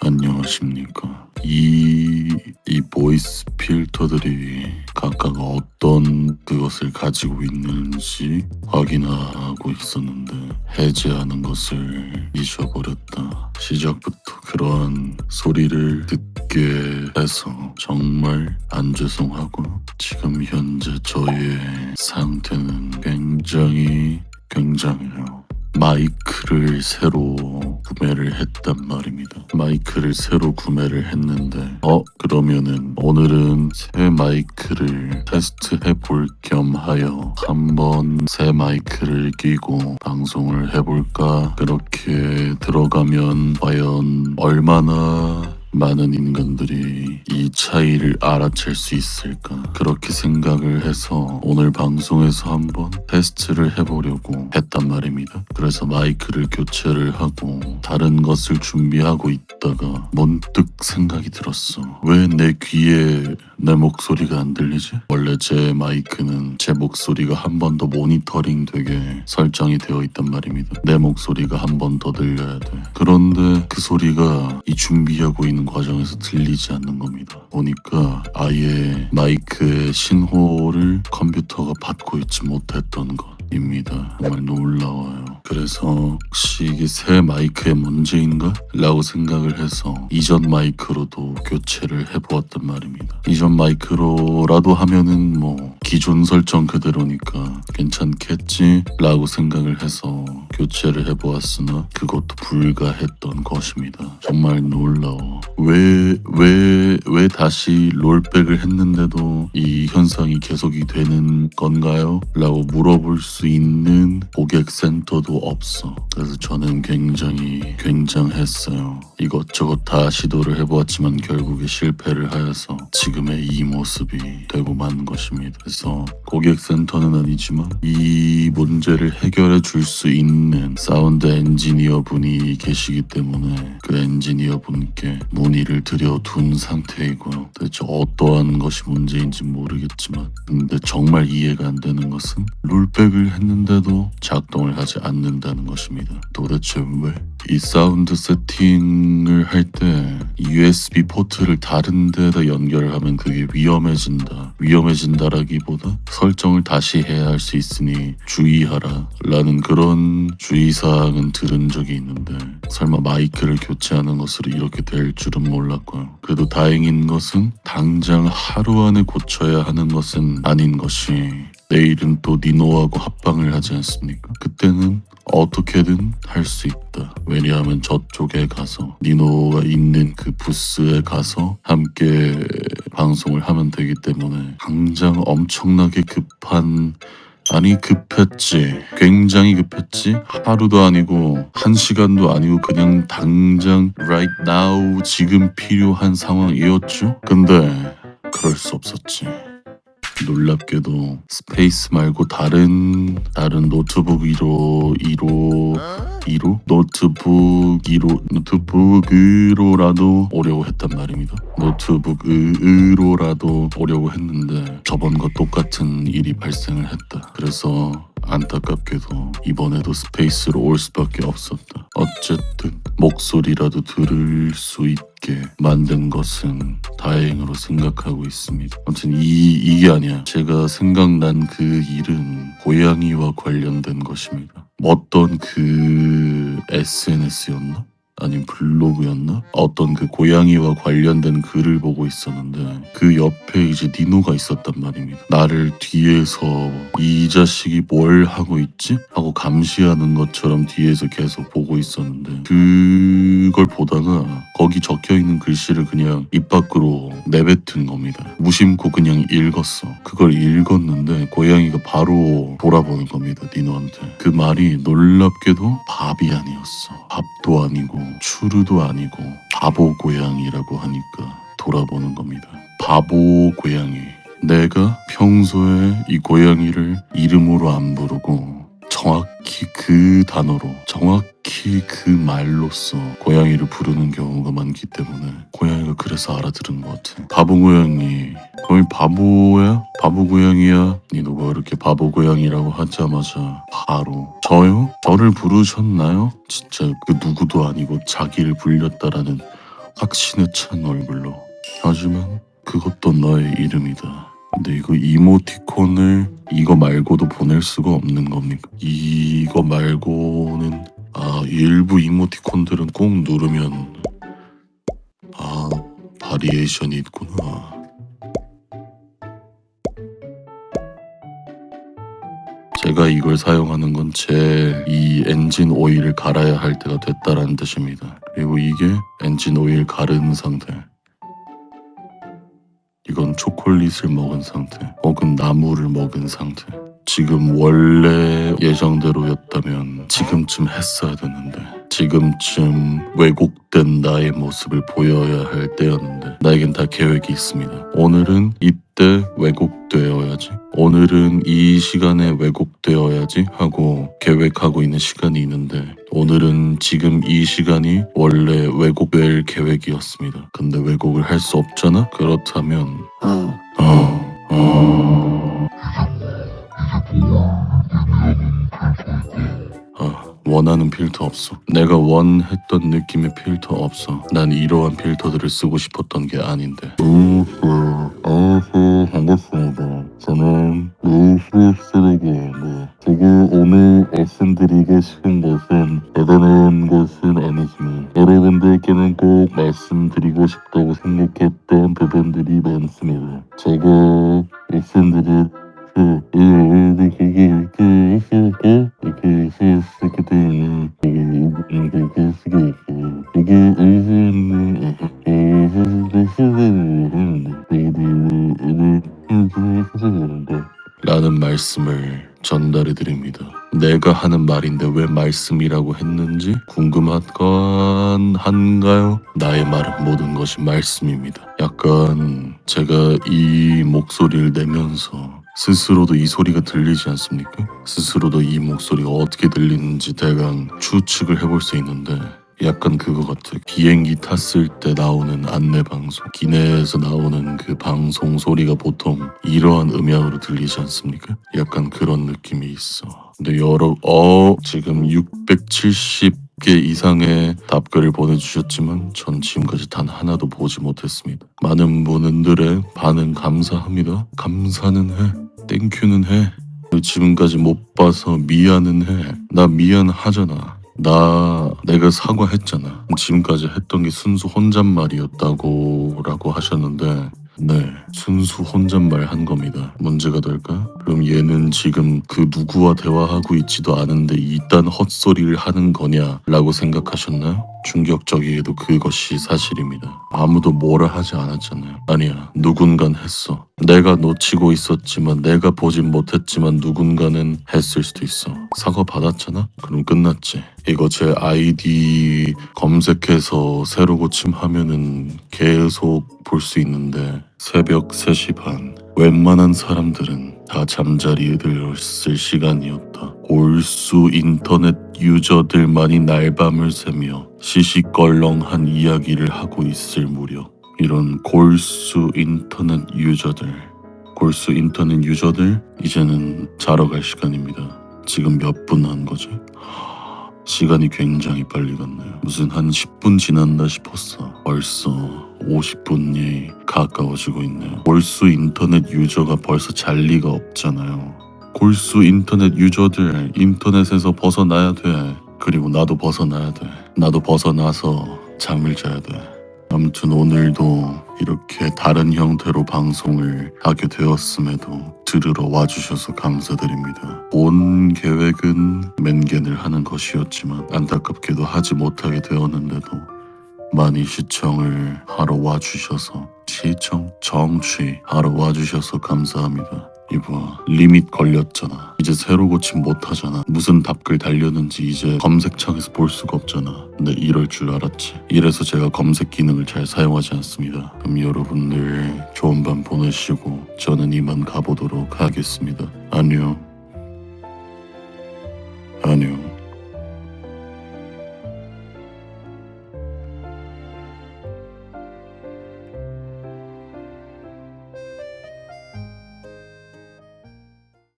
안녕하십니까. 이 보이스 필터들이 각각 어떤 그것을 가지고 있는지 확인하고 있었는데 해제하는 것을 잊어버렸다. 시작부터 그러한 소리를 듣게 해서 정말 안 죄송하고 지금 현재 저의 상태는 굉장해요. 마이크를 새로 구매를 했단 말입니다. 마이크를 새로 구매를 했는데 그러면은 오늘은 새 마이크를 테스트해 볼 겸하여 한번 새 마이크를 끼고 방송을 해볼까. 그렇게 들어가면 과연 얼마나 많은 인간들이 이 차이를 알아챌 수 있을까. 그렇게 생각을 해서 오늘 방송에서 한번 테스트를 해보려고 했단 말입니다. 그래서 마이크를 교체를 하고 다른 것을 준비하고 있다가 문득 생각이 들었어. 왜 내 귀에 내 목소리가 안 들리지? 원래 제 마이크는 제 목소리가 한 번 더 모니터링 되게 설정이 되어 있단 말입니다. 내 목소리가 한 번 더 들려야 돼. 그런데 그 소리가 이 준비하고 있는 과정에서 들리지 않는 겁니다. 보니까 아예 마이크의 신호를 컴퓨터가 받고 있지 못했던 것입니다. 정말 놀라워요. 그래서 혹시 이게 새 마이크의 문제인가? 라고 생각을 해서 이전 마이크로도 교체를 해보았단 말입니다. 이전 마이크로라도 하면은 뭐 기존 설정 그대로니까 괜찮겠지? 라고 생각을 해서 교체를 해보았으나 그것도 불가했던 것입니다. 정말 놀라워. 왜 다시 롤백을 했는데도 이 현상이 계속이 되는 건가요? 라고 물어볼 수 있는 고객센터도 없어. 그래서 저는 굉장했어요. 이것저것 다 시도를 해보았지만 결국에 실패를 하여서 지금의 이 모습이 되고 만 것입니다. 그래서 고객센터는 아니지만 이 문제를 해결해 줄 수 있는 사운드 엔지니어 분이 계시기 때문에 그 엔지니어 분께 문의를 드려둔 상태이고요. 대체 어떠한 것이 문제인지 모르겠지만 근데 정말 이해가 안 되는 것은 롤백을 했는데도 작동을 하지 않는다는 것입니다. 도대체 왜? 이 사운드 세팅을 할 때 USB 포트를 다른 데다 연결을 하면 그게 위험해진다라기보다 설정을 다시 해야 할 수 있으니 주의하라 라는 그런 주의사항은 들은 적이 있는데 설마 마이크를 교체하는 것으로 이렇게 될 줄은 몰랐고요. 그래도 다행인 것은 당장 하루 안에 고쳐야 하는 것은 아닌 것이 내일은 또 니노하고 합방을 하지 않습니까? 그때는 어떻게든 할 수 있다. 왜냐하면 저쪽에 가서 니노가 있는 그 부스에 가서 함께 방송을 하면 되기 때문에 당장 엄청나게 급했지. 굉장히 급했지. 하루도 아니고 1시간도 아니고 그냥 당장 right now 지금 필요한 상황이었죠. 근데 그럴 수 없었지. 놀랍게도 스페이스 말고 다른 노트북 2로라도 오려고 했단 말입니다. 노트북으로라도 오려고 했는데 저번과 똑같은 일이 발생을 했다. 그래서 안타깝게도 이번에도 스페이스로 올 수밖에 없었다. 어쨌든 목소리라도 들을 수 있게 만든 것은 다행으로 생각하고 있습니다. 아무튼 이게 아니야. 제가 생각난 그 일은 고양이와 관련된 것입니다. 어떤 그 SNS였나? 아니면 블로그였나? 어떤 그 고양이와 관련된 글을 보고 있었는데 그 옆에 이제 니노가 있었단 말입니다. 나를 뒤에서 이 자식이 뭘 하고 있지? 하고 감시하는 것처럼 뒤에서 계속 보고 있었는데 그걸 보다가 거기 적혀있는 글씨를 그냥 입 밖으로 내뱉은 겁니다. 무심코 그냥 읽었어. 그걸 읽었는데 고양이가 바로 돌아보는 겁니다. 니노한테. 그 말이 놀랍게도 밥이 아니었어. 밥도 아니고 추루도 아니고 바보 고양이라고 하니까 돌아보는 겁니다. 바보 고양이. 내가 평소에 이 고양이를 이름으로 안 부르고 정확히 그 단어로 정확히 특히 그 말로써 고양이를 부르는 경우가 많기 때문에 고양이가 그래서 알아들은 것 같아. 바보 고양이, 너희 바보야? 바보 고양이야? 니 누가 이렇게 바보 고양이라고 하자마자 바로 저요? 저를 부르셨나요? 진짜 그 누구도 아니고 자기를 불렸다라는 확신에 찬 얼굴로. 하지만 그것도 너의 이름이다. 근데 이거 이모티콘을 이거 말고도 보낼 수가 없는 겁니까? 이거 말고는 일부 이모티콘들은 꼭 누르면 바리에이션이 있구나. 제가 이걸 사용하는 건 제 이 엔진 오일을 갈아야 할 때가 됐다라는 뜻입니다. 그리고 이게 엔진 오일 가른 상태. 이건 초콜릿을 먹은 상태 혹은 나무를 먹은 상태. 지금 원래 예정대로였다면 지금쯤 했어야 되는데 지금쯤 왜곡된 나의 모습을 보여야 할 때였는데 나에겐 다 계획이 있습니다. 오늘은 이때 왜곡되어야지, 오늘은 이 시간에 왜곡되어야지 하고 계획하고 있는 시간이 있는데 오늘은 지금 이 시간이 원래 왜곡될 계획이었습니다. 근데 왜곡을 할 수 없잖아? 그렇다면 원하는 필터 없어. 내가 원했던 느낌의 필터 없어. 난 이러한 필터들을 쓰고 싶었던 게 아닌데. 반갑습니다. 저는 쓰레기입니다. 제가 오늘 말씀드리고 싶은 것은 대단한 것은 아니지만 여러분들께는 꼭 말씀드리고 싶다고 생각했던 부분들이 많습니다. 제가 말씀드린 라는 말씀을 전달해 드립니다. 내가 하는 말인데 왜 말씀이라고 했는지 궁금하건 한가요? 나의 말은 모든 것이 말씀입니다. 약간 제가 이 목소리를 내면서 스스로도 이 소리가 들리지 않습니까? 스스로도 이 목소리가 어떻게 들리는지 대강 추측을 해볼 수 있는데 약간 그거 같아. 비행기 탔을 때 나오는 안내방송, 기내에서 나오는 그 방송 소리가 보통 이러한 음향으로 들리지 않습니까? 약간 그런 느낌이 있어. 근데 지금 670개 이상의 답글을 보내주셨지만 전 지금까지 단 하나도 보지 못했습니다. 많은 분들의 반응 감사합니다. 감사는 해, 땡큐는 해. 지금까지 못 봐서 미안은 해. 나 미안하잖아. 내가 사과했잖아. 지금까지 했던 게 순수 혼잣말이었다고 라고 하셨는데 네, 순수 혼잣말 한 겁니다. 문제가 될까? 그럼 얘는 지금 그 누구와 대화하고 있지도 않은데 이딴 헛소리를 하는 거냐 라고 생각하셨나요? 충격적이게도 그것이 사실입니다. 아무도 뭐라 하지 않았잖아요. 아니야, 누군간 했어. 내가 놓치고 있었지만, 내가 보진 못했지만 누군가는 했을 수도 있어. 사과 받았잖아? 그럼 끝났지. 이거 제 아이디 검색해서 새로 고침하면은 계속 볼 수 있는데 새벽 3시 반 웬만한 사람들은 다 잠자리에 들었을 시간이었다. 골수 인터넷 유저들만이 날밤을 새며 시시껄렁한 이야기를 하고 있을 무렵 이런 골수 인터넷 유저들 이제는 자러 갈 시간입니다. 지금 몇 분 한 거지? 시간이 굉장히 빨리 갔네요. 무슨 한 10분 지났나 싶었어. 벌써 50분이 가까워지고 있네요. 골수 인터넷 유저가 벌써 잘 리가 없잖아요. 골수 인터넷 유저들 인터넷에서 벗어나야 돼. 그리고 나도 벗어나야 돼. 나도 벗어나서 잠을 자야 돼. 아무튼 오늘도 이렇게 다른 형태로 방송을 하게 되었음에도 들으러 와주셔서 감사드립니다. 본 계획은 맨겐을 하는 것이었지만 안타깝게도 하지 못하게 되었는데도 많이 시청을 하러 와주셔서 정취하러 와주셔서 감사합니다. 이봐, 리밋 걸렸잖아. 이제 새로 고침 못하잖아. 무슨 답글 달렸는지 이제 검색창에서 볼 수가 없잖아. 근데 이럴 줄 알았지. 이래서 제가 검색 기능을 잘 사용하지 않습니다. 그럼 여러분들 좋은 밤 보내시고 저는 이만 가보도록 하겠습니다. 안녕.